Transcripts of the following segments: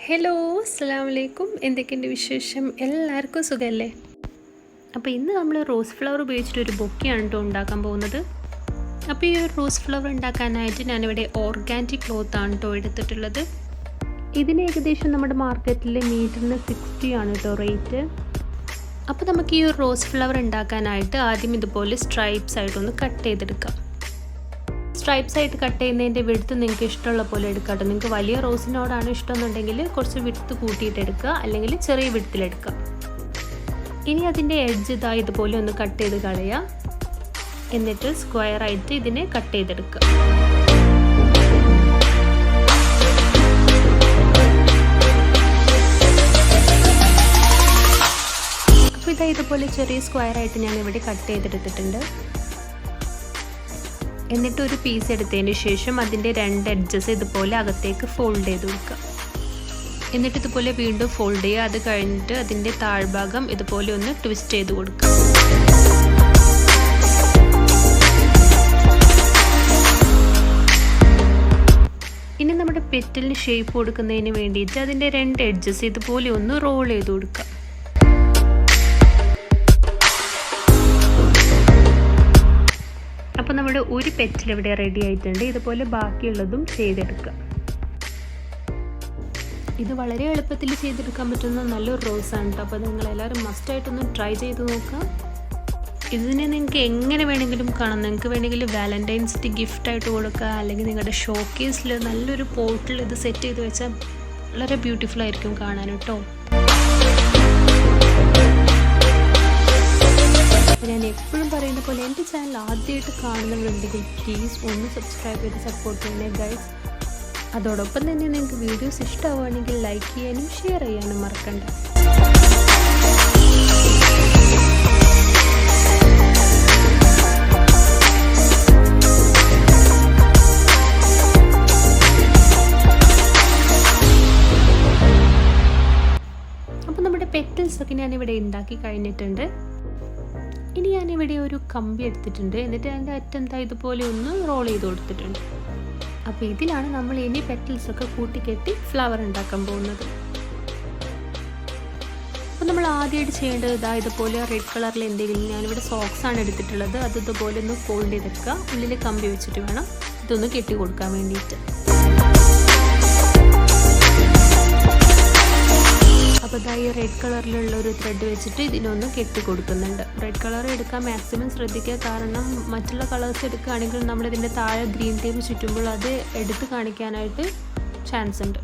Hello, അസ്സലാമു അലൈക്കും. എന്തൊക്കെയുണ്ട് വിശേഷം? എല്ലാവർക്കും സുഖമല്ലേ? അപ്പോൾ ഇന്ന് നമ്മൾ റോസ് ഫ്ലവർ ഉപയോഗിച്ചിട്ട് ഒരു ബൊക്കെയാണ് കേട്ടോ ഉണ്ടാക്കാൻ പോകുന്നത്. അപ്പോൾ ഈ ഒരു റോസ് ഫ്ലവർ ഉണ്ടാക്കാനായിട്ട് ഞാനിവിടെ ഓർഗാൻഡി ക്ലോത്താണ് കേട്ടോ എടുത്തിട്ടുള്ളത്. ഇതിന് ഏകദേശം നമ്മുടെ മാർക്കറ്റിൽ മീറ്ററിന് 60 ആണ് കേട്ടോ റേറ്റ്. അപ്പോൾ നമുക്ക് ഈ ഒരു റോസ് ഫ്ലവർ ഉണ്ടാക്കാനായിട്ട് ആദ്യം ഇതുപോലെ സ്ട്രൈപ്സ് ആയിട്ടൊന്ന് കട്ട് ചെയ്തെടുക്കാം. സ്ട്രൈപ്സ് ആയിട്ട് കട്ട് ചെയ്യുന്നതിൻ്റെ വിഡ്ത്ത് നിങ്ങൾക്ക് ഇഷ്ടമുള്ള പോലെ എടുക്കാം കേട്ടോ. നിങ്ങൾക്ക് വലിയ റോസിനോടാണ് ഇഷ്ടമെന്നുണ്ടെങ്കിൽ കുറച്ച് വിഡ്ത്ത് കൂട്ടിയിട്ട് എടുക്കുക, അല്ലെങ്കിൽ ചെറിയ വിഡ്ത്തിലെടുക്കുക. ഇനി അതിൻ്റെ എഡ്ജ് ഇതുപോലെ ഒന്ന് കട്ട് ചെയ്ത് കളയുക. എന്നിട്ട് സ്ക്വയർ ആയിട്ട് ഇതിനെ കട്ട് ചെയ്തെടുക്കുക. അപ്പോൾ ഇതുപോലെ ചെറിയ സ്ക്വയർ ആയിട്ട് ഞാൻ ഇവിടെ കട്ട് ചെയ്തെടുത്തിട്ടുണ്ട്. എന്നിട്ട് ഒരു പീസ് എടുത്തതിന് ശേഷം അതിൻ്റെ 2 എഡ്ജസ് ഇതുപോലെ അകത്തേക്ക് ഫോൾഡ് ചെയ്ത് കൊടുക്കുക. എന്നിട്ട് ഇതുപോലെ വീണ്ടും ഫോൾഡ് ചെയ്യുക. അത് കഴിഞ്ഞിട്ട് അതിൻ്റെ താഴ്ഭാഗം ഇതുപോലെ ഒന്ന് ട്വിസ്റ്റ് ചെയ്ത് കൊടുക്കുക. ഇനി നമ്മുടെ പെറ്റലിന് ഷേപ്പ് കൊടുക്കുന്നതിന് വേണ്ടിയിട്ട് അതിൻ്റെ 2 എഡ്ജസ് ഇതുപോലെ ഒന്ന് റോൾ ചെയ്ത് കൊടുക്കുക. അപ്പോൾ നമ്മുടെ ഒരു പെറ്റൽ ഇവിടെ റെഡി ആയിട്ടുണ്ട്. ഇതുപോലെ ബാക്കിയുള്ളതും ചെയ്തെടുക്കുക. ഇത് വളരെ എളുപ്പത്തിൽ ചെയ്തെടുക്കാൻ പറ്റുന്ന നല്ലൊരു റോസാണ് കേട്ടോ. അപ്പോൾ നിങ്ങളെല്ലാവരും മസ്റ്റായിട്ടൊന്ന് ട്രൈ ചെയ്ത് നോക്കുക. ഇതിനെ നിങ്ങൾക്ക് എങ്ങനെ വേണമെങ്കിലും കാണാം. നിങ്ങൾക്ക് വേണമെങ്കിൽ വാലൻറ്റൈൻസ് ഡേ ഗിഫ്റ്റായിട്ട് കൊടുക്കുക, അല്ലെങ്കിൽ നിങ്ങളുടെ ഷോക്കേസിൽ നല്ലൊരു പോട്ടിൽ ഇത് സെറ്റ് ചെയ്ത് വെച്ചാൽ വളരെ ബ്യൂട്ടിഫുൾ ആയിരിക്കും കാണാൻ കേട്ടോ. ഞാൻ എപ്പോഴും പറയുന്ന പോലെ എൻ്റെ ചാനൽ ആദ്യമായിട്ട് കാണുന്നവരുണ്ടെങ്കിൽ പ്ലീസ് ഒന്ന് സബ്സ്ക്രൈബ് ചെയ്ത് സപ്പോർട്ട് ചെയ്യണേ ഗൈസ്. അതോടൊപ്പം തന്നെ നിങ്ങൾക്ക് വീഡിയോസ് ഇഷ്ടമാവുകയാണെങ്കിൽ ലൈക്ക് ചെയ്യാനും ഷെയർ ചെയ്യാനും മറക്കണ്ട. അപ്പോൾ നമ്മുടെ പെറ്റൽസൊക്കെ ഞാനിവിടെ ഉണ്ടാക്കി കഴിഞ്ഞിട്ടുണ്ട്. ഇനി ഞാനിവിടെ ഒരു കമ്പി എടുത്തിട്ടുണ്ട്. എന്നിട്ട് അതിൻ്റെ അറ്റം ഇതുപോലെ ഒന്ന് റോൾ ചെയ്ത് കൊടുത്തിട്ടുണ്ട്. അപ്പോൾ ഇതിലാണ് നമ്മൾ ഇനി പെറ്റൽസൊക്കെ കൂട്ടിക്കെട്ടി ഫ്ലവർ ഉണ്ടാക്കാൻ പോകുന്നത്. അപ്പോൾ നമ്മൾ ആദ്യമായിട്ട് ചെയ്യേണ്ടത് ഇതുപോലെ റെഡ് കളറിൽ എന്തെങ്കിലും, ഞാനിവിടെ സോക്സാണ് എടുത്തിട്ടുള്ളത്, അത് ഇതുപോലെ ഒന്ന് ഫോൾഡ് ചെയ്തെടുക്കുക. ഉള്ളിൽ കമ്പി വെച്ചിട്ട് വേണം ഇതൊന്ന് കെട്ടി കൊടുക്കാൻ വേണ്ടിയിട്ട്. അപ്പോൾ ഈ റെഡ് കളറിലുള്ള ഒരു ത്രെഡ് വെച്ചിട്ട് ഇതിനൊന്ന് കെട്ടി കൊടുക്കുന്നുണ്ട്. റെഡ് കളർ എടുക്കാൻ മാക്സിമം ശ്രദ്ധിക്കുക, കാരണം മറ്റുള്ള കളേഴ്സ് എടുക്കുകയാണെങ്കിൽ നമ്മളിതിൻ്റെ താഴെ ഗ്രീൻ ടേപ്പ് ചുറ്റുമ്പോൾ അത് എടുത്ത് കാണിക്കാനായിട്ട് ചാൻസ് ഉണ്ട്.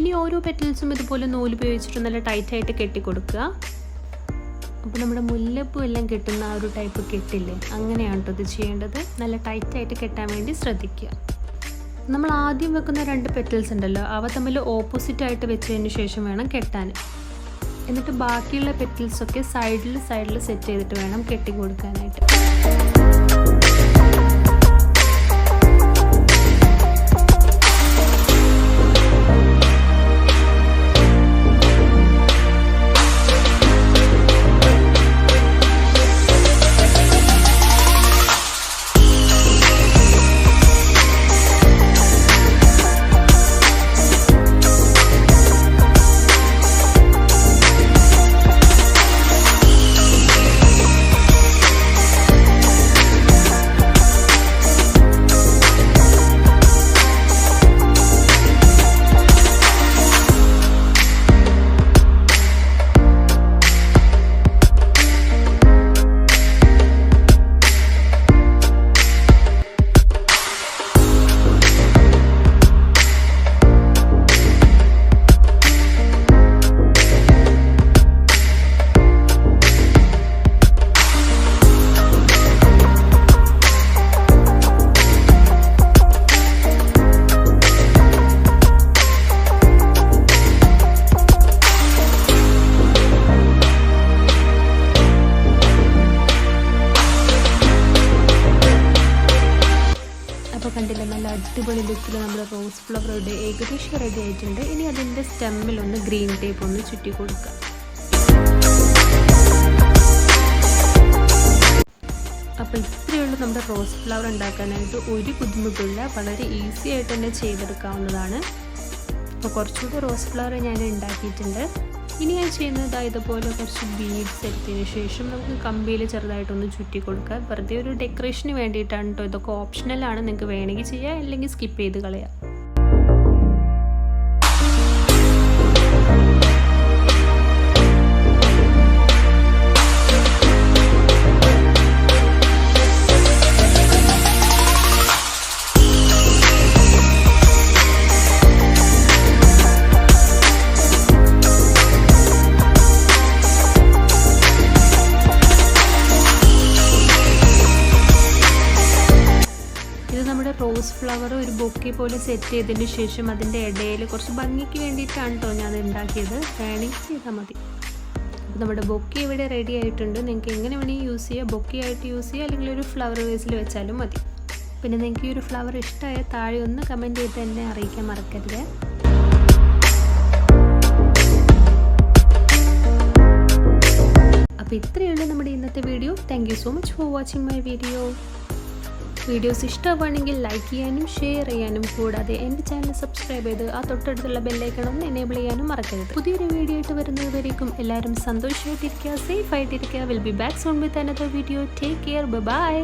ഇനി ഓരോ പെറ്റൽസും ഇതുപോലെ നൂല് ഉപയോഗിച്ചിട്ട് നല്ല ടൈറ്റായിട്ട് കെട്ടി കൊടുക്കുക. അപ്പോൾ നമ്മുടെ മുല്ലപ്പൂ എല്ലാം കെട്ടുന്ന ആ ഒരു ടൈപ്പ് കെട്ടില്ലേ, അങ്ങനെയാണ് കേട്ടോ ഇത് ചെയ്യേണ്ടത്. നല്ല ടൈറ്റായിട്ട് കെട്ടാൻ വേണ്ടി ശ്രദ്ധിക്കുക. നമ്മൾ ആദ്യം വെക്കുന്ന 2 പെറ്റൽസ് ഉണ്ടല്ലോ, അവ തമ്മിൽ ഓപ്പോസിറ്റായിട്ട് വെച്ചതിന് ശേഷം വേണം കെട്ടാൻ. എന്നിട്ട് ബാക്കിയുള്ള പെറ്റൽസൊക്കെ സൈഡിൽ സെറ്റ് ചെയ്തിട്ട് വേണം കെട്ടി കൊടുക്കാനായിട്ട്. കണ്ടില്ല, നല്ല അടിപൊളി ലുക്കിൽ നമ്മൾ റോസ് ഫ്ലവറുടെ ഏകദേശം റെഡി ആയിട്ടുണ്ട്. ഇനി അതിൻ്റെ സ്റ്റെമ്മിലൊന്ന് ഗ്രീൻ ടേപ്പ് ഒന്ന് ചുറ്റി കൊടുക്കുക. അപ്പോൾ ഇത്രയുള്ള നമ്മുടെ റോസ് ഫ്ലവർ ഉണ്ടാക്കാനായിട്ട് ഒരു ബുദ്ധിമുട്ടില്ല, വളരെ ഈസി ആയിട്ട് തന്നെ ചെയ്തെടുക്കാവുന്നതാണ്. അപ്പോൾ കുറച്ചുകൂടി റോസ് ഫ്ലവർ ഞാൻ ഉണ്ടാക്കിയിട്ടുണ്ട്. ഇനി ഞാൻ ചെയ്യുന്നത് ഇതുപോലെ കുറച്ച് ബീഡ്സ് എടുത്തതിന് ശേഷം നമുക്ക് കമ്പിയിൽ ചെറുതായിട്ടൊന്ന് ചുറ്റി കൊടുക്കുക. വെറുതെ ഒരു ഡെക്കറേഷന് വേണ്ടിയിട്ടാണ് കേട്ടോ. ഇതൊക്കെ ഓപ്ഷണലാണ്, നിങ്ങൾക്ക് വേണമെങ്കിൽ ചെയ്യാം, അല്ലെങ്കിൽ സ്കിപ്പ് ചെയ്ത് കളയാം. നമ്മുടെ റോസ് ഫ്ലവർ ഒരു ബൊക്കെ പോലെ സെറ്റ് ചെയ്തതിന് ശേഷം അതിൻ്റെ ഇടയിൽ കുറച്ച് ഭംഗിക്ക് വേണ്ടിയിട്ടാണ് കേട്ടോ ഞാൻ ഉണ്ടാക്കിയത്. വേണമെങ്കിൽ ചെയ്താൽ മതി. അപ്പോൾ നമ്മുടെ ബൊക്കെ ഇവിടെ റെഡി ആയിട്ടുണ്ട്. നിങ്ങൾക്ക് എങ്ങനെ വേണമെങ്കിൽ യൂസ് ചെയ്യുക, ബൊക്കെ ആയിട്ട് യൂസ് ചെയ്യുക, അല്ലെങ്കിൽ ഒരു ഫ്ലവർ വേസിൽ വെച്ചാലും മതി. പിന്നെ നിങ്ങൾക്ക് ഈ ഒരു ഫ്ലവർ ഇഷ്ടമായ താഴെ ഒന്ന് കമൻറ്റ് ചെയ്ത് എന്നെ അറിയിക്കാൻ മറക്കരുത്. അപ്പോൾ ഇത്രയേ ഉള്ളൂ നമ്മുടെ ഇന്നത്തെ video. Thank you so much for watching my videos ഇഷ്ടമാണെങ്കിൽ ലൈക്ക് ചെയ്യാനും ഷെയർ ചെയ്യാനും, കൂടാതെ എൻ്റെ ചാനൽ സബ്സ്ക്രൈബ് ചെയ്ത് ആ തൊട്ടടുത്തുള്ള ബെല്ലൈക്കൺ ഒന്ന് എനേബിൾ ചെയ്യാനും മറക്കരുത്. പുതിയൊരു വീഡിയോ ആയിട്ട് വരുന്നതുവരേക്കും എല്ലാവരും സന്തോഷമായിട്ടിരിക്കുക, സേഫ് ആയിട്ടിരിക്കുക. Will be back soon with another video. Take care. By.